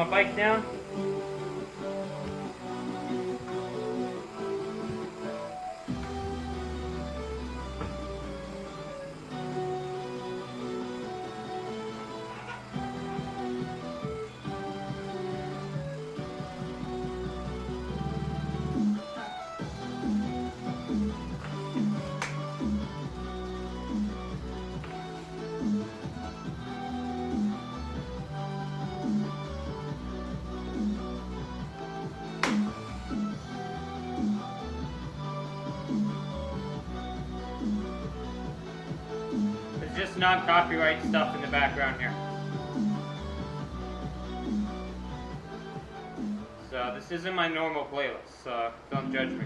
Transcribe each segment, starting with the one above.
my bike down. Just non-copyright stuff in the background here. So this isn't my normal playlist, so don't judge me.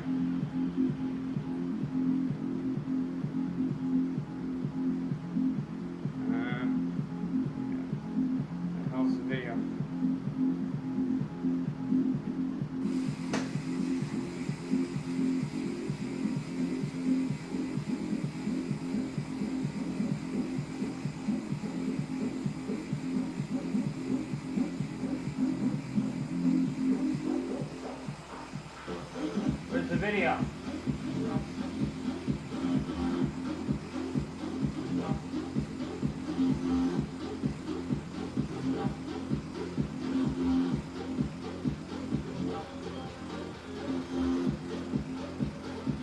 What the hell's the video? Video.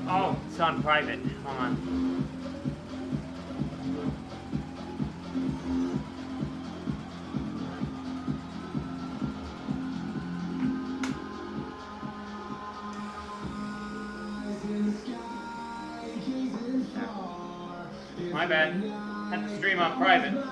Oh, it's on private. Hold on. My bad. Had to stream on private.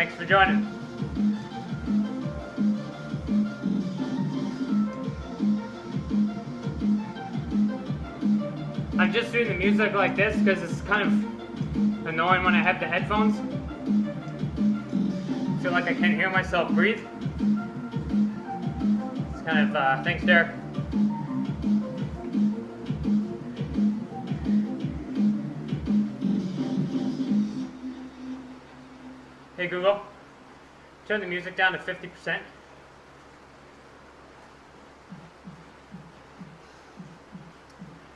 Thanks for joining. I'm just doing the music like this because it's kind of annoying when I have the headphones. I feel like I can't hear myself breathe. It's kind of, thanks Derek. Hey Google, turn the music down to 50%.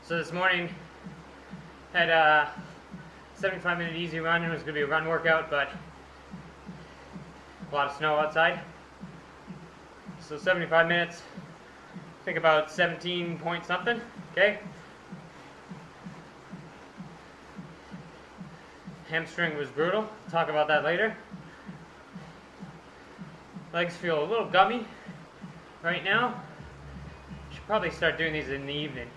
So this morning, had a 75-minute easy run. It was going to be a run workout, but a lot of snow outside. So 75 minutes, I think about 17 point something, okay? Hamstring was brutal, talk about that later. Legs feel a little gummy right now. Should probably start doing these in the evening.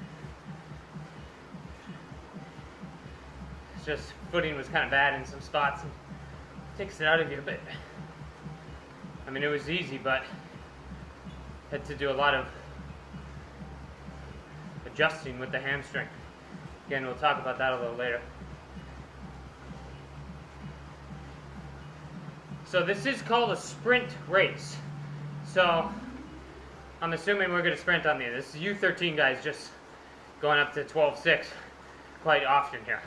It's just footing was kind of bad in some spots. And takes it out of you a bit. I mean, it was easy, but had to do a lot of adjusting with the hamstring. Again, we'll talk about that a little later. So this is called a sprint race. So I'm assuming we're going to sprint on these. This is U13 guys just going up to 12.6 quite often here.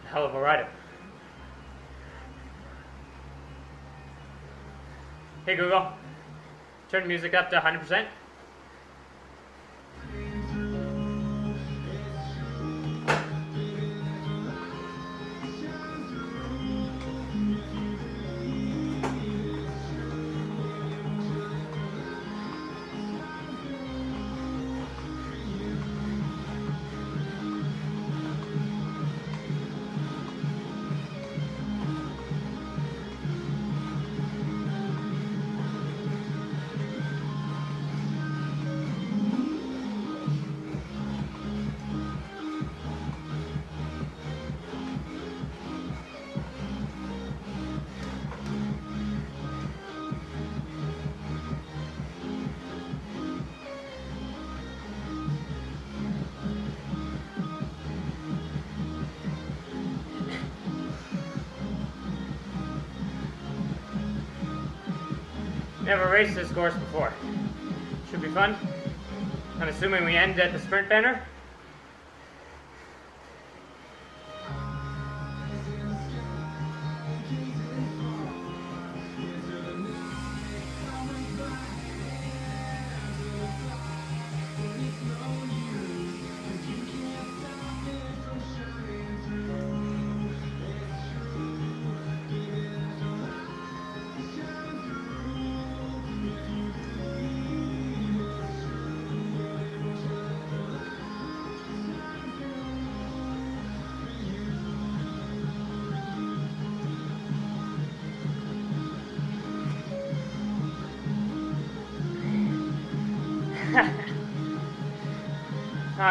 Hell of a rider. Hey Google, turn music up to 100%. Never raced this course before. Should be fun. I'm assuming we end at the sprint banner.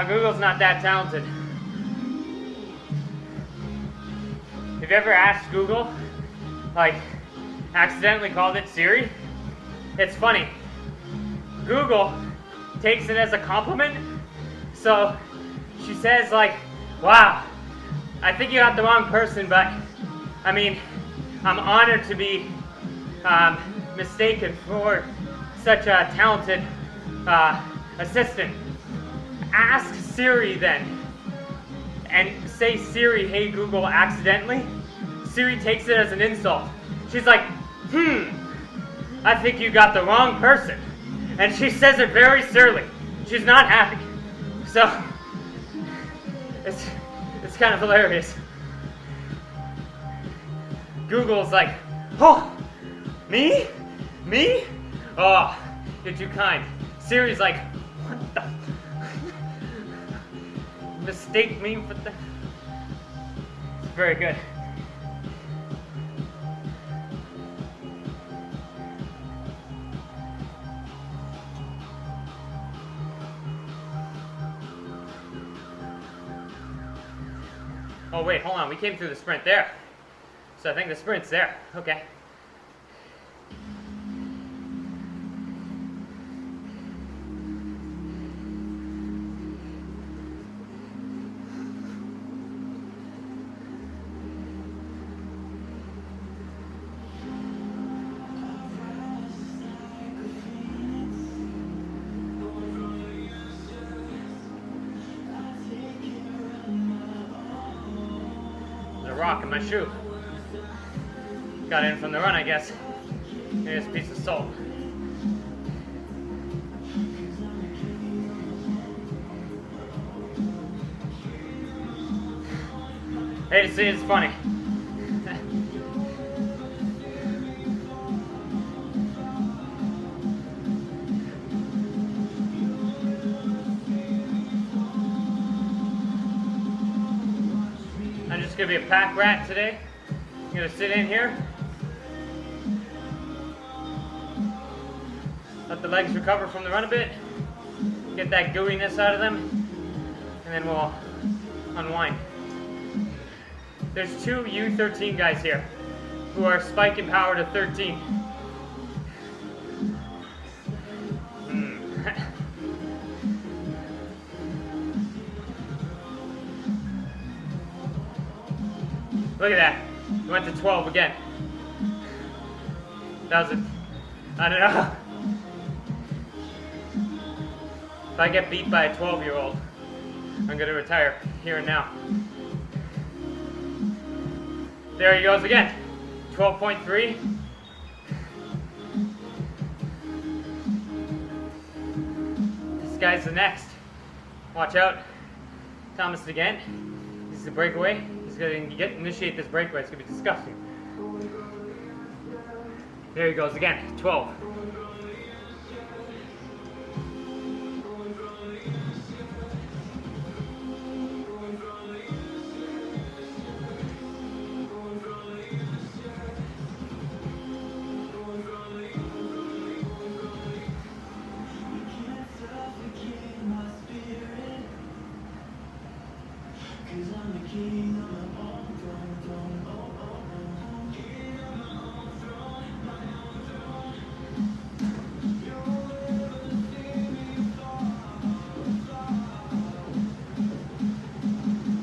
Google's not that talented. Have you ever asked Google, like, accidentally called it Siri? It's funny. Google takes it as a compliment. So she says, like, wow, I think you got the wrong person, but I mean, I'm honored to be mistaken for such a talented assistant. Ask Siri then, and say Siri, hey Google, accidentally. Siri takes it as an insult. She's like, I think you got the wrong person. And she says it very surly. She's not happy. So, it's kind of hilarious. Google's like, oh, me? Me? Oh, you're too kind. Siri's like, what the? Mistake me for the... It's very good. Oh wait, hold on. We came through the sprint there. So I think the sprint's there. Okay. Rock in my shoe. Got in from the run, I guess. Here's a piece of salt. Hate to see it's funny. I'm just gonna be a pack rat today. I'm gonna sit in here, let the legs recover from the run a bit, get that gooiness out of them, and then we'll unwind. There's two U13 guys here who are spiking power to 13. Look at that. We went to 12 again. That was I don't know. If I get beat by a 12-year-old, I'm gonna retire here and now. There he goes again. 12.3. This guy's the next. Watch out. Thomas again. This is a breakaway. He's gonna initiate this breakaway. It's gonna be disgusting. There he goes again. 12.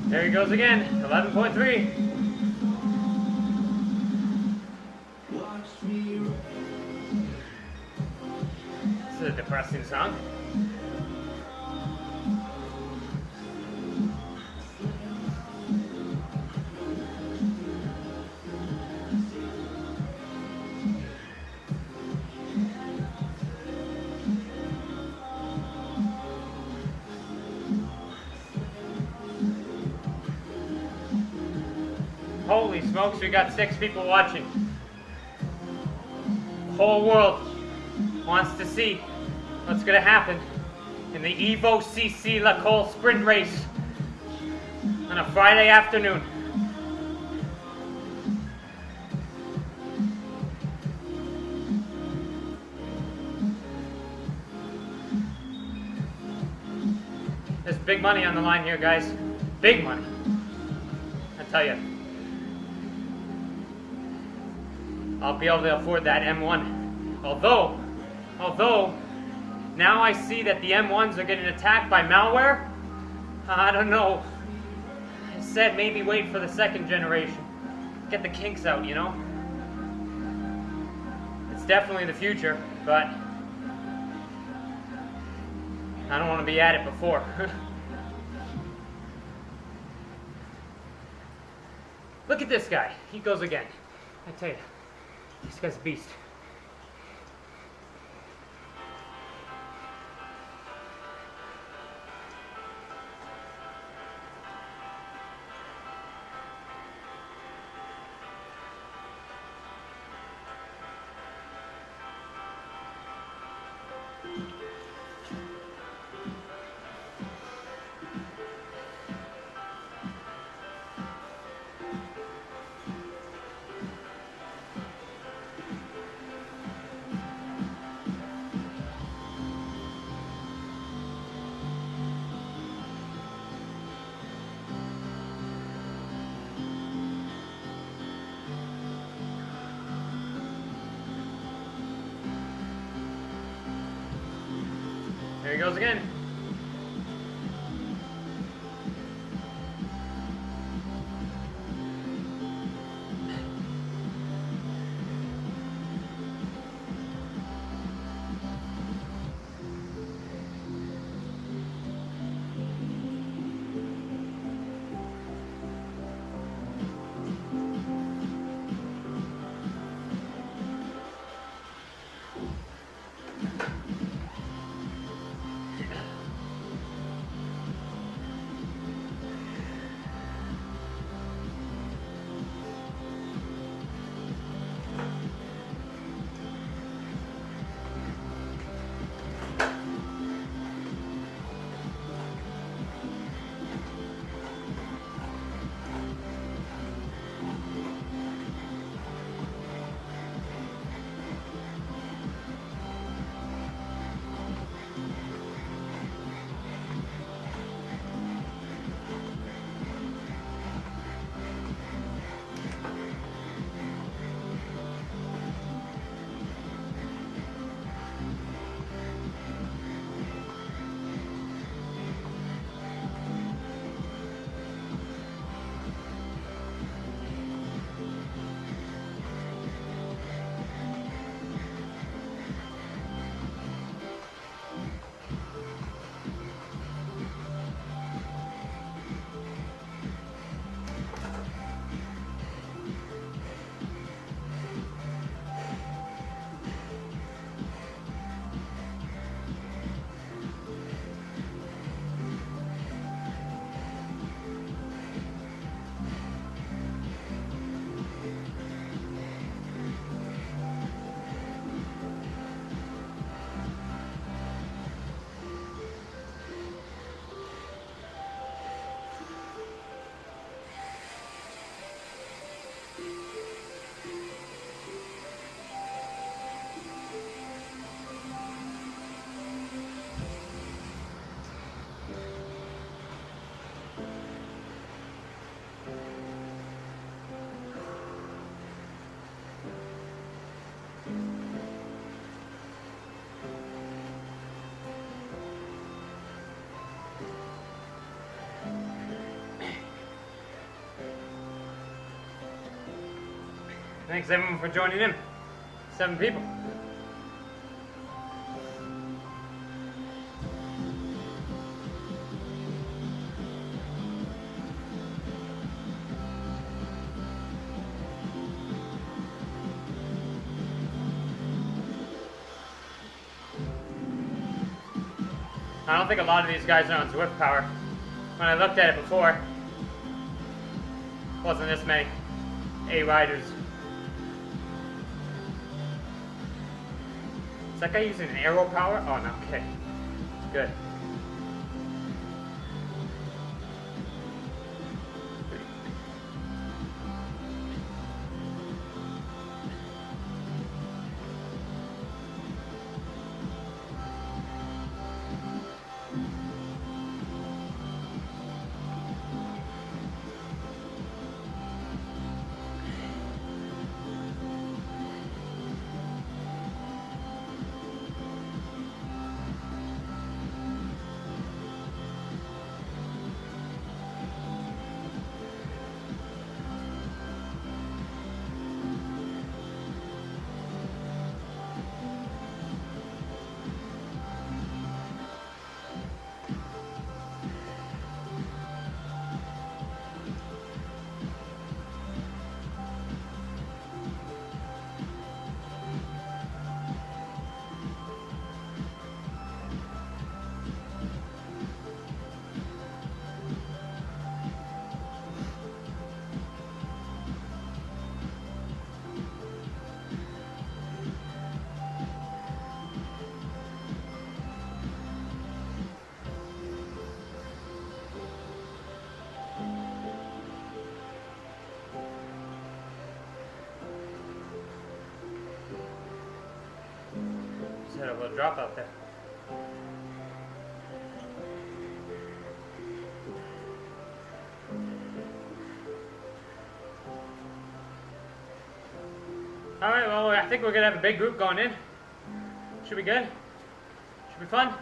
There he goes again, 11.3. This is a depressing song. Holy smokes, we got 6 people watching. The whole world wants to see what's going to happen in the Evo CC La Colle sprint race on a Friday afternoon. There's big money on the line here, guys. Big money. I tell you. I'll be able to afford that M1. Although, now I see that the M1s are getting attacked by malware. I don't know. I said maybe wait for the 2nd generation. Get the kinks out, you know? It's definitely the future, but I don't want to be at it before. Look at this guy. He goes again. I tell you. This guy's a beast. There he goes again. Thanks everyone for joining in. 7 people. I don't think a lot of these guys are on Zwift Power. When I looked at it before, wasn't this many A riders. Is that guy using an arrow power? Oh no, okay. Good. Just had a little drop out there. Alright, well, I think we're going to have a big group going in. Should be good. Should be fun.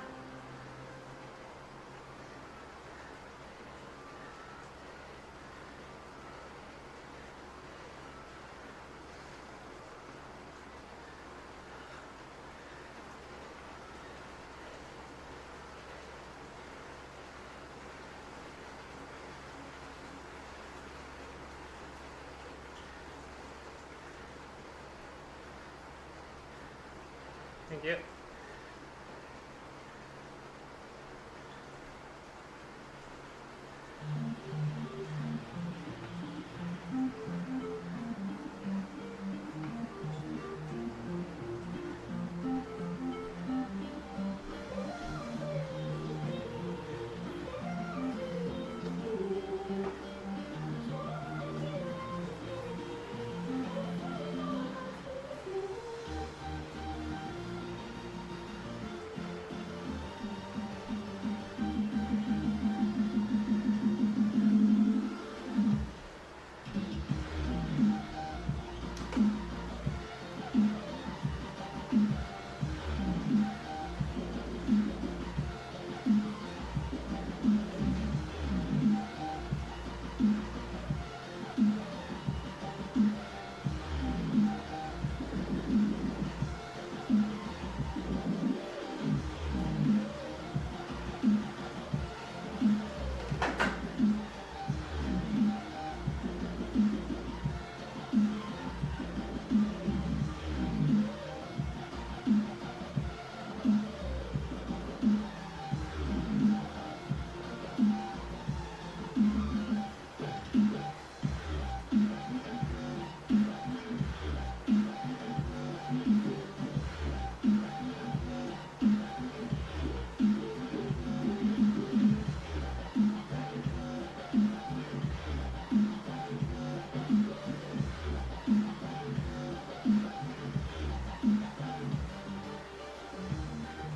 Thank you.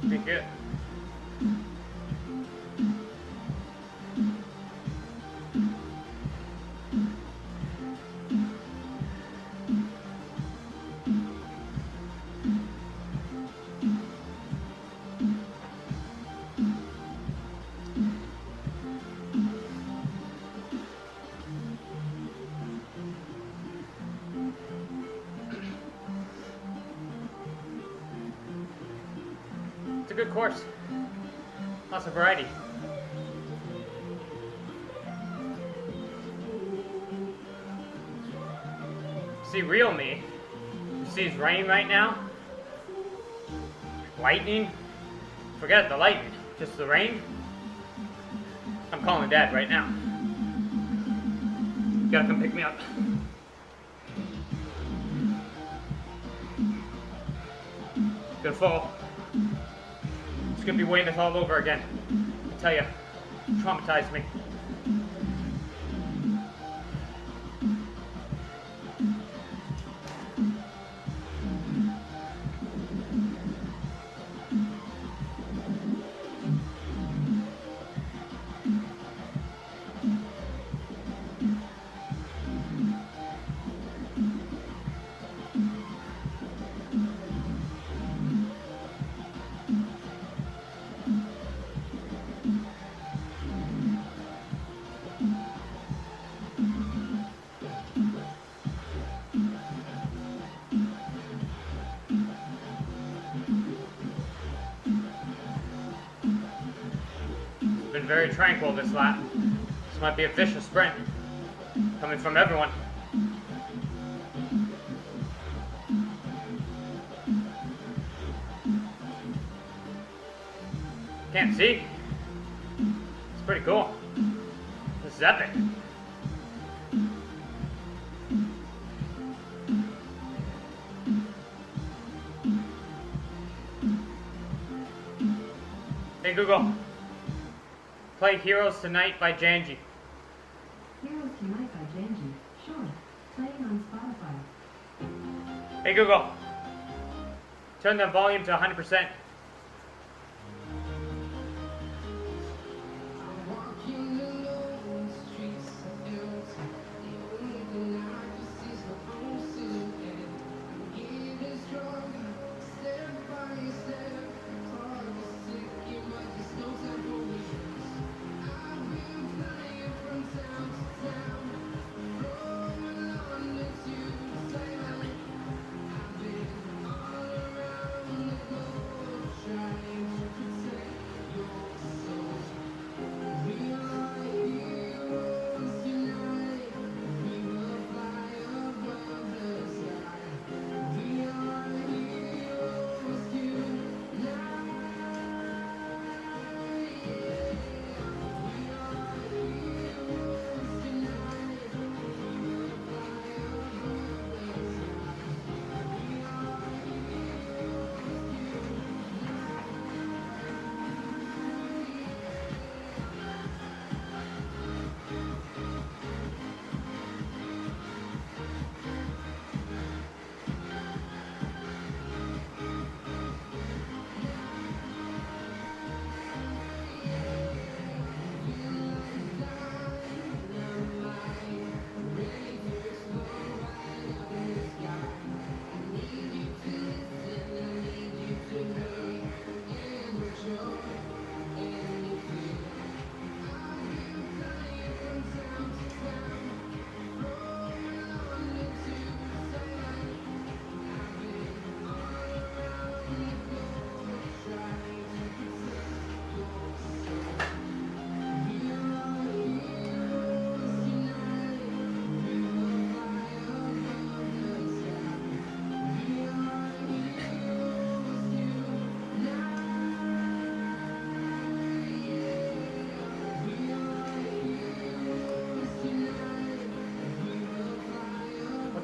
Thank you. It's a good course. Lots of variety. See real me. You see it's raining right now. Lightning. Forget the lightning. Just the rain. I'm calling Dad right now. You gotta come pick me up. Gonna fall. It's gonna be weighing this all over again. I tell you, traumatized me. Been very tranquil this lap. This might be a vicious sprint coming from everyone. Can't see. It's pretty cool. This is epic. Hey Google. Play Heroes Tonight by Janji. Heroes Tonight by Janji. Sure. Playing on Spotify. Hey Google. Turn the volume to 100%.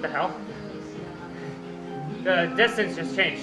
the hell? The distance just changed.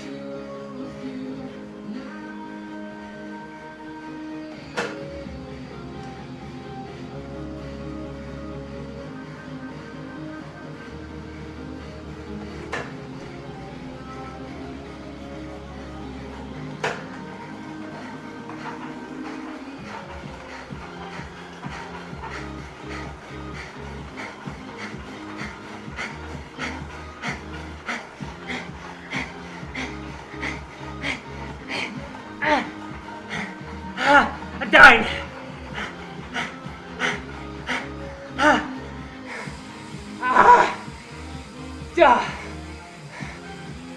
I'm dying.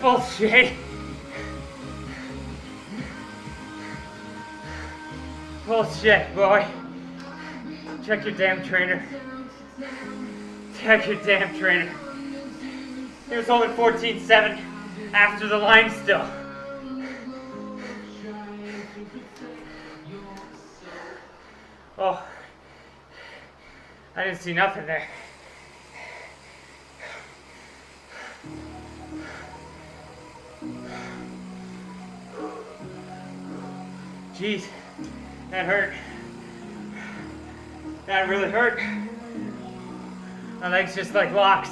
Bullshit. Bullshit, boy. Check your damn trainer. Check your damn trainer. He was holding 14.7 after the line still. Oh, I didn't see nothing there. Jeez, that hurt. That really hurt. My legs just like locked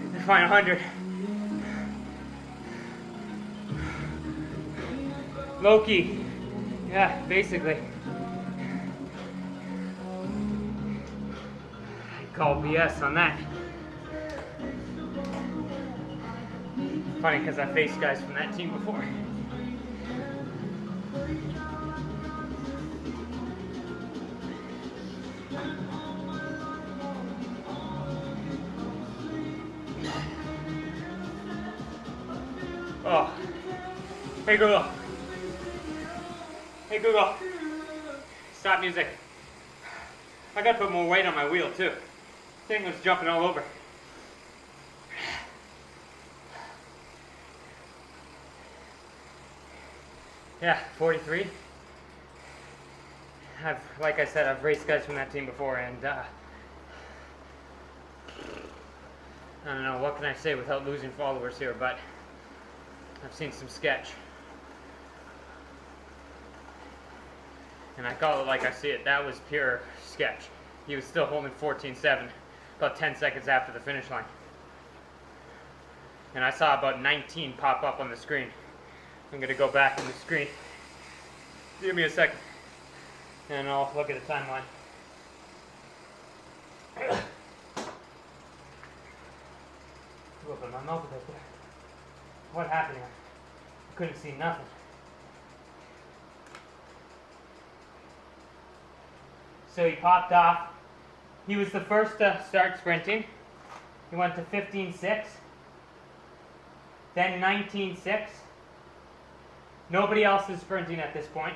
in final 100. Loki. Yeah, basically. I call BS on that. Funny because I faced guys from that team before. Oh. Hey Google. Hey Google. Stop music. I gotta put more weight on my wheel too. Thing was jumping all over. Yeah, 43. Like I said, I've raced guys from that team before, and I don't know, what can I say without losing followers here, but I've seen some sketch. And I call it like I see it. That was pure sketch. He was still holding 14.7 about 10 seconds after the finish line. And I saw about 19 pop up on the screen. I'm going to go back on the screen. Give me a second. And I'll look at the timeline. Open my mouth a bit there. What happened here? I couldn't see nothing. So he popped off. He was the first to start sprinting. He went to 15.6, then 19.6. Nobody else is sprinting at this point.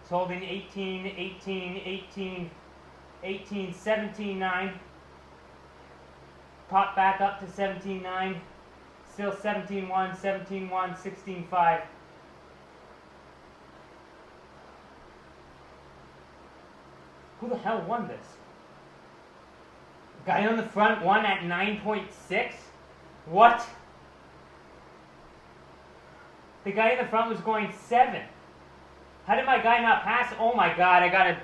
He's holding 18, 18, 18, 18, 17.9. Popped back up to 17.9. Still 17.1, 17.1, 16.5. Who the hell won this? The guy on the front won at 9.6? What? The guy in the front was going 7. How did my guy not pass? Oh my god, I gotta...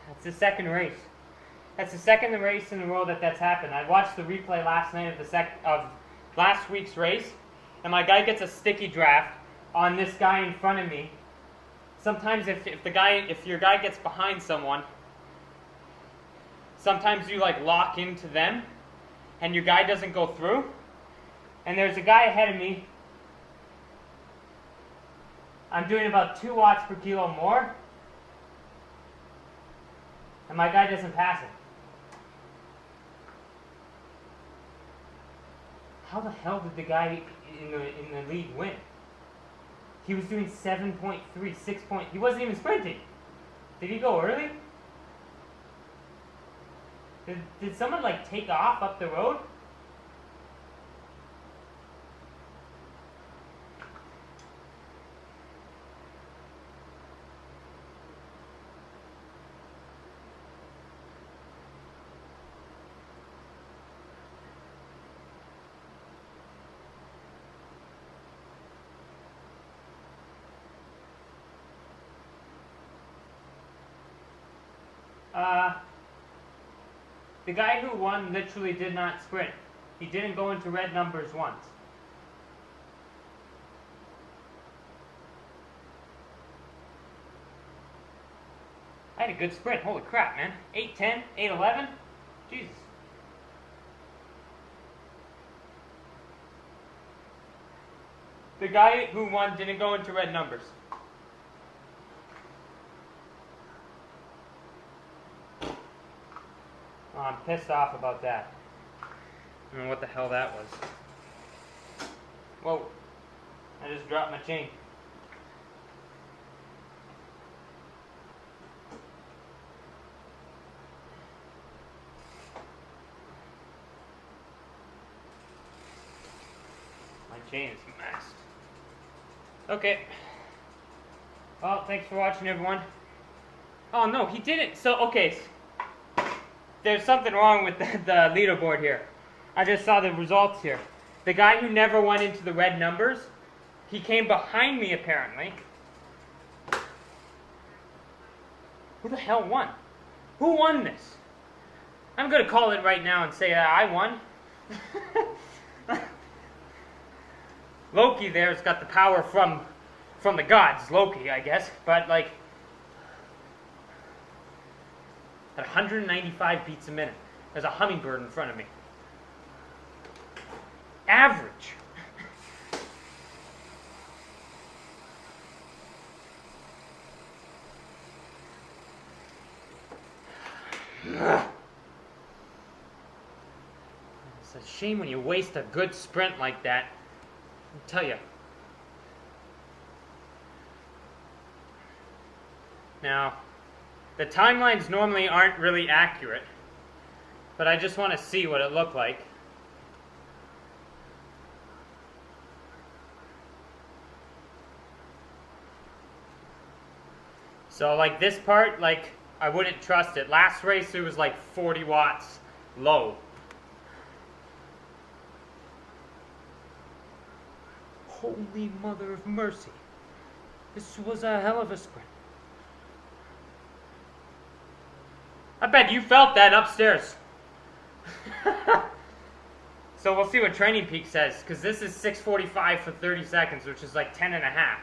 That's the second race. That's the second race in a row that's happened. I watched the replay last night of last week's race, and my guy gets a sticky draft on this guy in front of me. Sometimes if your guy gets behind someone, sometimes you like lock into them, and your guy doesn't go through. And there's a guy ahead of me. I'm doing about 2 watts per kilo more, and my guy doesn't pass it. How the hell did the guy in the lead win? He was doing 7.3, 6 point. He wasn't even sprinting. Did he go early? Did someone like take off up the road? The guy who won literally did not sprint. He didn't go into red numbers once. I had a good sprint. Holy crap, man. 8:10, 8:11. Jesus. The guy who won didn't go into red numbers. Oh, I'm pissed off about that. I don't know what the hell that was. Whoa. I just dropped my chain. My chain is messed. Okay. Well, thanks for watching, everyone. Oh, no, he didn't. So, okay. There's something wrong with the leaderboard here. I just saw the results here. The guy who never went into the red numbers, he came behind me apparently. Who the hell won? Who won this? I'm going to call it right now and say that I won. Loki there's got the power from the gods, Loki, I guess, but like at 195 beats a minute. There's a hummingbird in front of me. Average. It's a shame when you waste a good sprint like that. I'll tell you. Now, the timelines normally aren't really accurate, but I just want to see what it looked like. So like this part, like I wouldn't trust it. Last race it was like 40 watts low. Holy mother of mercy. This was a hell of a sprint. I bet you felt that upstairs. So we'll see what Training Peak says, because this is 6:45 for 30 seconds, which is like 10 and a half.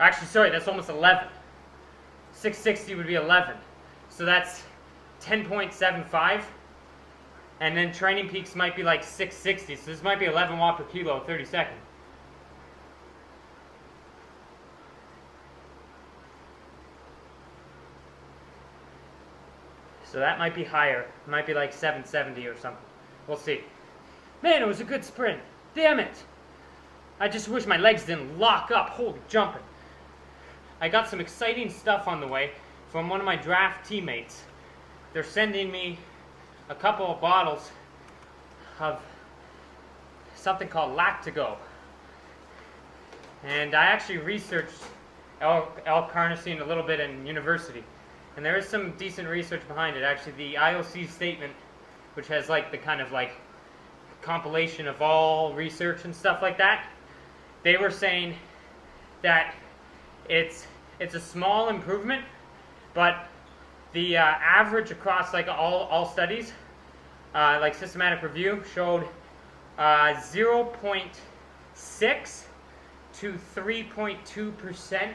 Actually, sorry, that's almost 11. 660 would be 11. So that's 10.75. And then Training Peaks might be like 660. So this might be 11 watt per kilo, 30 seconds. So that might be higher. It might be like 770 or something. We'll see. Man, it was a good sprint. Damn it. I just wish my legs didn't lock up. Holy jumping. I got some exciting stuff on the way from one of my draft teammates. They're sending me a couple of bottles of something called Lactigo. And I actually researched L-carnosine a little bit in university. And there is some decent research behind it. Actually, the IOC statement, which has like the kind of like compilation of all research and stuff like that, they were saying that it's a small improvement, but the average across like all studies, like systematic review, showed 0.6 to 3.2%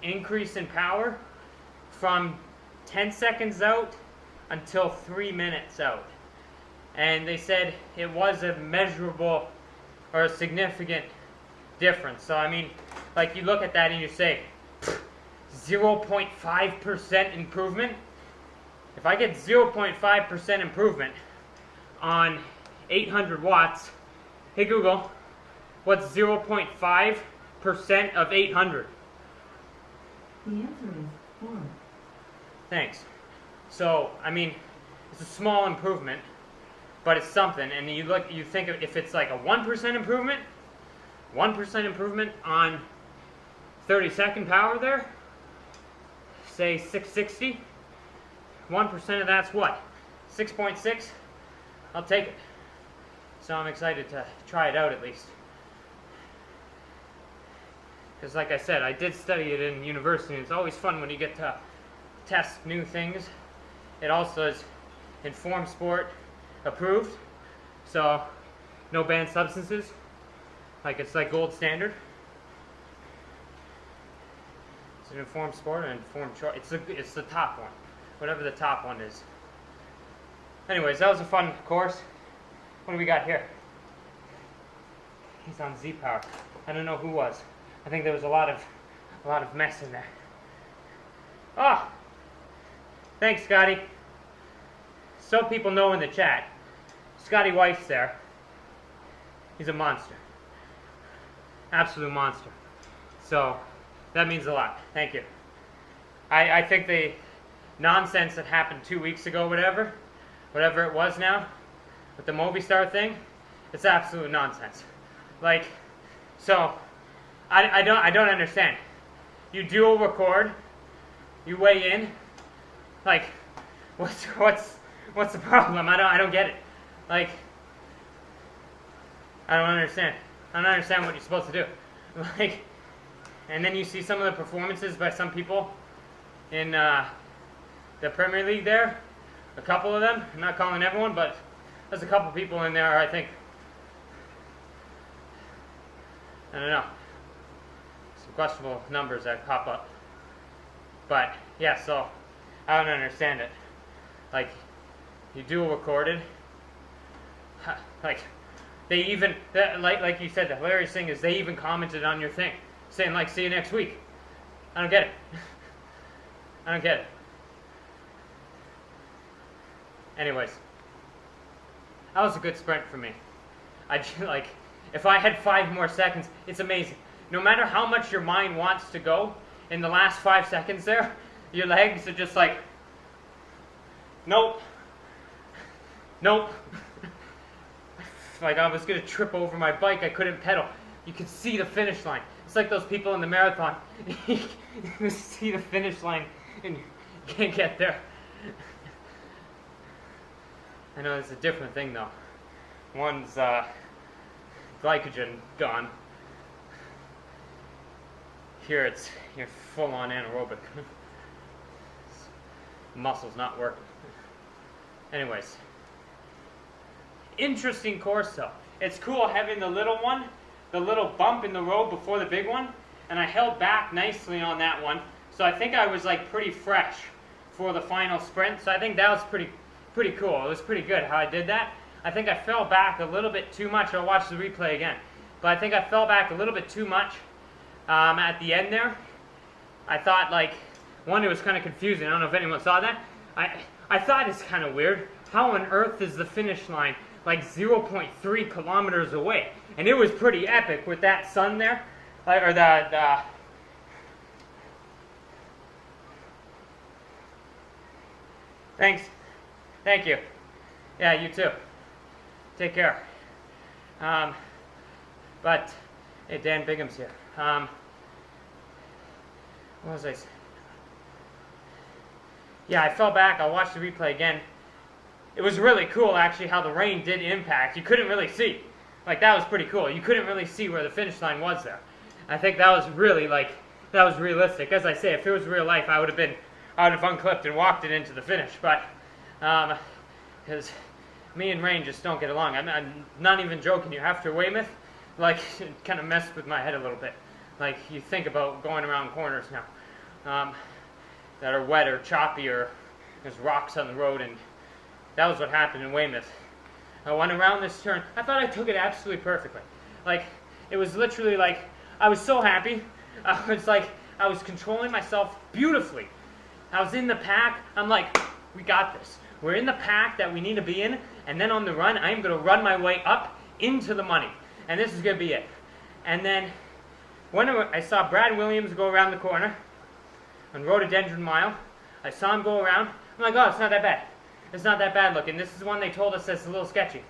increase in power from 10 seconds out until 3 minutes out. And they said it was a measurable or a significant difference. So I mean, like you look at that and you say 0.5% improvement. If I get 0.5% improvement on 800 watts, hey Google, what's 0.5% of 800? The answer is 4. Thanks. So, I mean, it's a small improvement, but it's something. And you think if it's like a 1% improvement, 1% improvement on 30-second power there, say 660, 1% of that's what? 6.6? I'll take it. So I'm excited to try it out at least. Because like I said, I did study it in university, and it's always fun when you get to test new things. It also is Informed Sport approved, so no banned substances. Like it's like gold standard. It's an Informed Sport and Informed Choice. It's the top one, whatever the top one is. Anyways, that was a fun course. What do we got here? He's on Z Power. I don't know who was. I think there was a lot of mess in there. Ah, thanks, Scotty. So people know in the chat, Scotty Weiss there. He's a monster. Absolute monster. So that means a lot. Thank you. I think the nonsense that happened 2 weeks ago, whatever it was now, with the Movistar thing, it's absolute nonsense. Like, so I don't understand. You dual record, you weigh in, like, what's the problem? I don't get it. Like, I don't understand. I don't understand what you're supposed to do. Like, and then you see some of the performances by some people in the Premier League there. A couple of them. I'm not calling everyone, but there's a couple people in there, I think. I don't know. Some questionable numbers that pop up. But, yeah, so I don't understand it. Like, you dual recorded. Like, they even, like you said, the hilarious thing is they even commented on your thing, saying, like, see you next week. I don't get it. I don't get it. Anyways, that was a good sprint for me. Like, if I had 5 more seconds, it's amazing. No matter how much your mind wants to go, in the last 5 seconds there, your legs are just like, nope. Nope. Like I was going to trip over my bike, I couldn't pedal. You could see the finish line. It's like those people in the marathon. You see the finish line and you can't get there. I know it's a different thing though. One's glycogen gone. Here you're full on anaerobic. Muscles not working. Anyways. Interesting course though. It's cool having the little one, the little bump in the road before the big one, and I held back nicely on that one. So I think I was like pretty fresh for the final sprint. So I think that was pretty cool. It was pretty good how I did that. I think I fell back a little bit too much. I'll watch the replay again. But I think I fell back a little bit too much at the end there. I thought like, one, it was kind of confusing. I don't know if anyone saw that. I thought it's kind of weird. How on earth is the finish line like 0.3 kilometers away? And it was pretty epic with that sun there, or the thanks, thank you. Yeah, you too. Take care. But hey, Dan Bigham's here. What was I saying? Yeah, I fell back. I'll watch the replay again. It was really cool, actually, how the rain did impact. You couldn't really see. Like, that was pretty cool. You couldn't really see where the finish line was there. I think that was really, like, that was realistic. As I say, if it was real life, I would have unclipped and walked it into the finish. But, because me and rain just don't get along. I'm not even joking you. After Weymouth, like, it kind of messed with my head a little bit. Like, you think about going around corners now that are wet or choppy or there's rocks on the road, and that was what happened in Weymouth. I went around this turn. I thought I took it absolutely perfectly. Like, it was literally like, I was so happy. I was controlling myself beautifully. I was in the pack. I'm like, we got this. We're in the pack that we need to be in, and then on the run, I'm going to run my way up into the money. And this is going to be it. And then, when I saw Brad Williams go around the corner on Rhododendron Mile, I saw him go around. I'm like, oh, it's not that bad. It's not that bad looking. This is one they told us that's a little sketchy.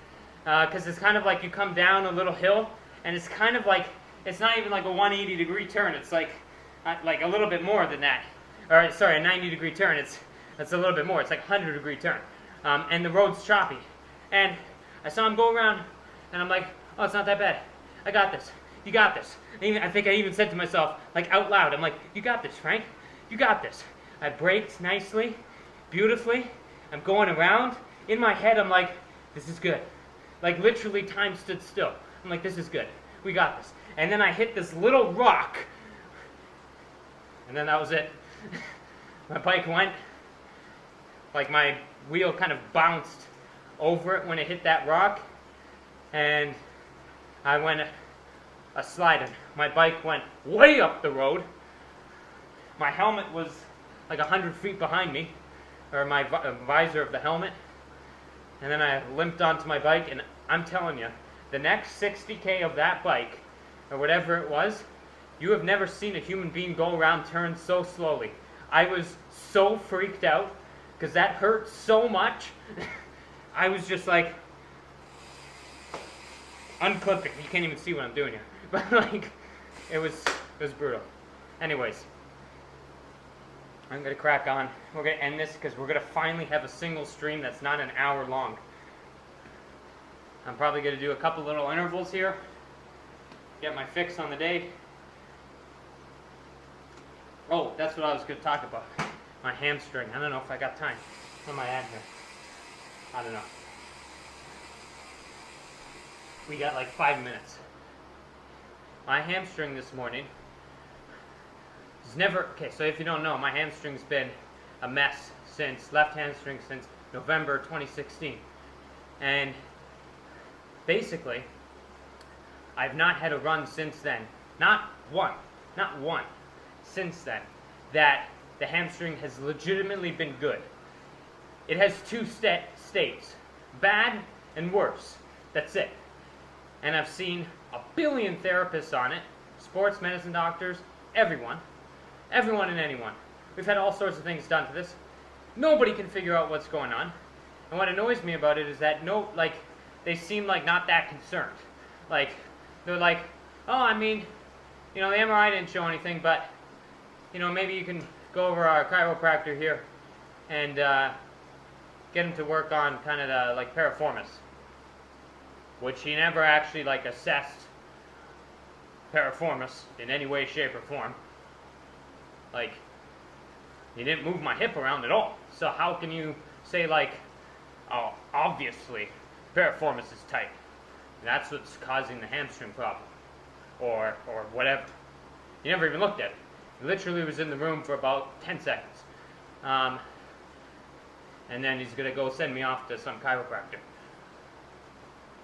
Because it's kind of like you come down a little hill, and it's kind of like, it's not even like a 180-degree turn. It's like a little bit more than that. Or, sorry, a 90-degree turn. It's a little bit more. It's like a 100-degree turn. And the road's choppy. And I saw him go around, and I'm like, oh, it's not that bad. I got this. You got this. I think I even said to myself, like out loud, I'm like, you got this, Frank. You got this. I braked nicely, beautifully, I'm going around. In my head, I'm like, this is good. Like literally time stood still. I'm like, this is good. We got this. And then I hit this little rock. And then that was it. My bike went, like my wheel kind of bounced over it when it hit that rock. And I went a sliding. My bike went way up the road. My helmet was like 100 feet behind me, or my visor of the helmet. And then I limped onto my bike, and I'm telling you, the next 60K of that bike, or whatever it was, you have never seen a human being go around turns so slowly. I was so freaked out, because that hurt so much. I was just like, unclipping. You can't even see what I'm doing here. But like, it was brutal. Anyways, I'm going to crack on. We're going to end this because we're going to finally have a single stream that's not an hour long. I'm probably going to do a couple little intervals here. Get my fix on the day. Oh, that's what I was going to talk about. My hamstring. I don't know if I got time. What am I at here? I don't know. We got like 5 minutes. My hamstring this morning is never... Okay, so if you don't know, my hamstring's been a mess since... Left hamstring since November 2016. And basically, I've not had a run since then. Not one. Since then. That the hamstring has legitimately been good. It has two states. Bad and worse. That's it. And I've seen a billion therapists on it, sports medicine doctors, everyone and anyone. We've had all sorts of things done to this. Nobody can figure out what's going on. And what annoys me about it is that they seem like not that concerned. Like, they're like, oh, I mean, the MRI didn't show anything, but, maybe you can go over our chiropractor here and get him to work on kind of the, piriformis. Which he never actually assessed piriformis in any way, shape, or form. He didn't move my hip around at all. So how can you say oh, obviously piriformis is tight. That's what's causing the hamstring problem, or whatever. He never even looked at it. He literally was in the room for about 10 seconds, and then he's gonna go send me off to some chiropractor.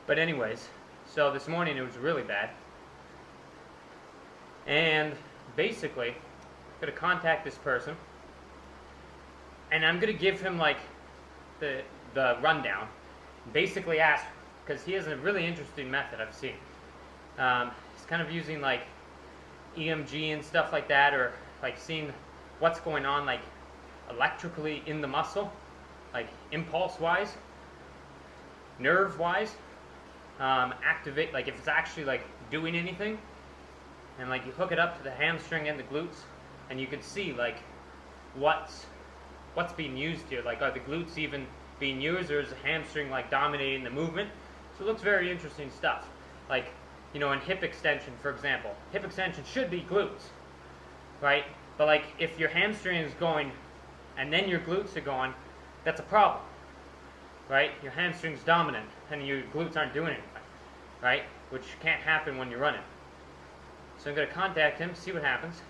But anyways, so this morning it was really bad. And basically, I'm going to contact this person. And I'm going to give him the rundown. Basically ask, because he has a really interesting method I've seen. He's kind of using EMG and stuff like that, or seeing what's going on electrically in the muscle, impulse-wise, nerve-wise. Activate, if it's actually doing anything, and you hook it up to the hamstring and the glutes, and you can see what's being used here. Are the glutes even being used, or is the hamstring dominating the movement? So it looks very interesting stuff. In hip extension, for example, hip extension should be glutes, right? But if your hamstring is going and then your glutes are going, that's a problem, right? Your hamstring's dominant and your glutes aren't doing anything, right? Which can't happen when you're running. So I'm going to contact him, see what happens.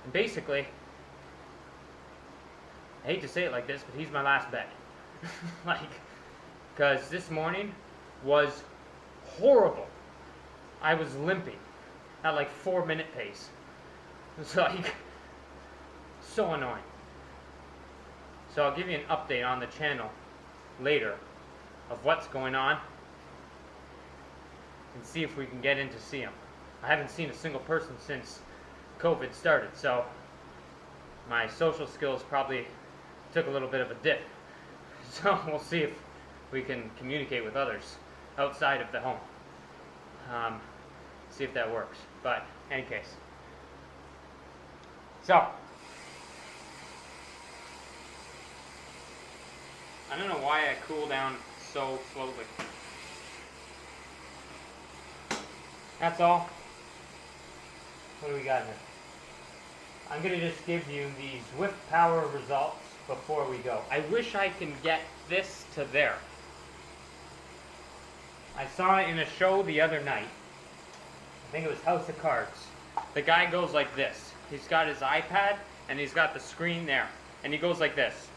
And basically, I hate to say it like this, but he's my last bet. Because this morning was horrible. I was limping at 4-minute pace. It's so annoying. So I'll give you an update on the channel later of what's going on and see if we can get in to see him. I haven't seen a single person since COVID started, so my social skills probably took a little bit of a dip. So we'll see if we can communicate with others outside of the home. See if that works. But in any case. So, I don't know why I cool down so slowly. That's all. What do we got here? I'm going to just give you the Zwift Power results before we go. I wish I can get this to there. I saw it in a show the other night. I think it was House of Cards. The guy goes like this. He's got his iPad and he's got the screen there. And he goes like this.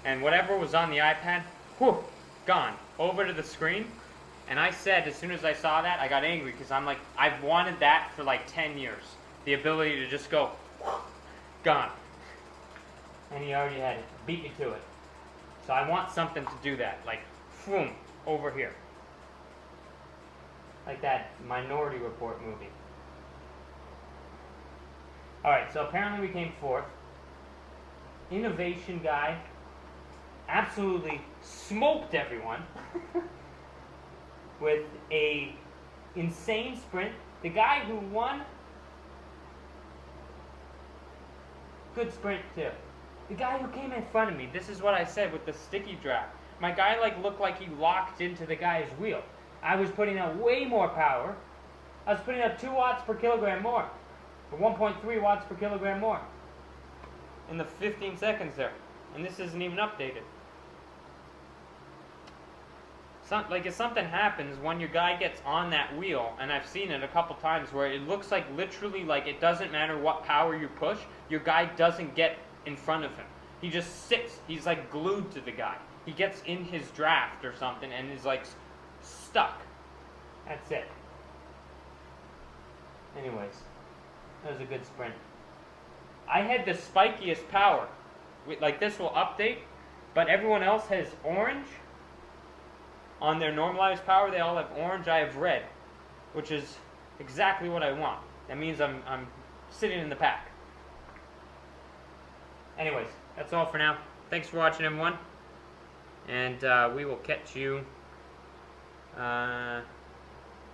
And whatever was on the iPad, whew, gone. Over to the screen. And I said, as soon as I saw that, I got angry because I'm like, I've wanted that for like 10 years. The ability to just go, whew, gone. And he already had it. Beat me to it. So I want something to do that. Like, boom, over here. Like that Minority Report movie. Alright, so apparently we came fourth. Innovation guy absolutely smoked everyone with a insane sprint. The guy who won, good sprint too. The guy who came in front of me, this is what I said with the sticky draft. My guy looked like he locked into the guy's wheel. I was putting out way more power. I was putting out 2 watts per kilogram more. Or 1.3 watts per kilogram more. In the 15 seconds there. And this isn't even updated. If something happens when your guy gets on that wheel, and I've seen it a couple times where it looks like literally like it doesn't matter what power you push, your guy doesn't get in front of him. He just sits, he's like glued to the guy. He gets in his draft or something and is like stuck. That's it. Anyways, that was a good sprint. I had the spikiest power. Like this will update, but everyone else has orange. On their normalized power, they all have orange. I have red, which is exactly what I want. That means I'm sitting in the pack. Anyways, that's all for now. Thanks for watching, everyone. And we will catch you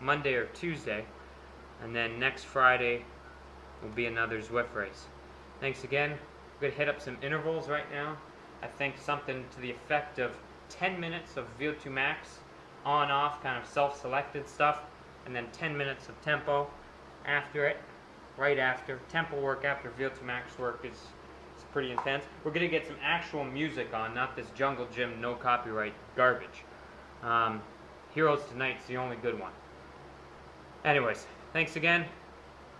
Monday or Tuesday. And then next Friday will be another Zwift Race. Thanks again. I'm going to hit up some intervals right now. I think something to the effect of 10 minutes of VO2 max, on off, kind of self-selected stuff, and then 10 minutes of tempo after it, right after. Tempo work after VO2 max work is pretty intense. We're going to get some actual music on, not this jungle gym, no copyright garbage. Heroes Tonight's the only good one. Anyways, thanks again.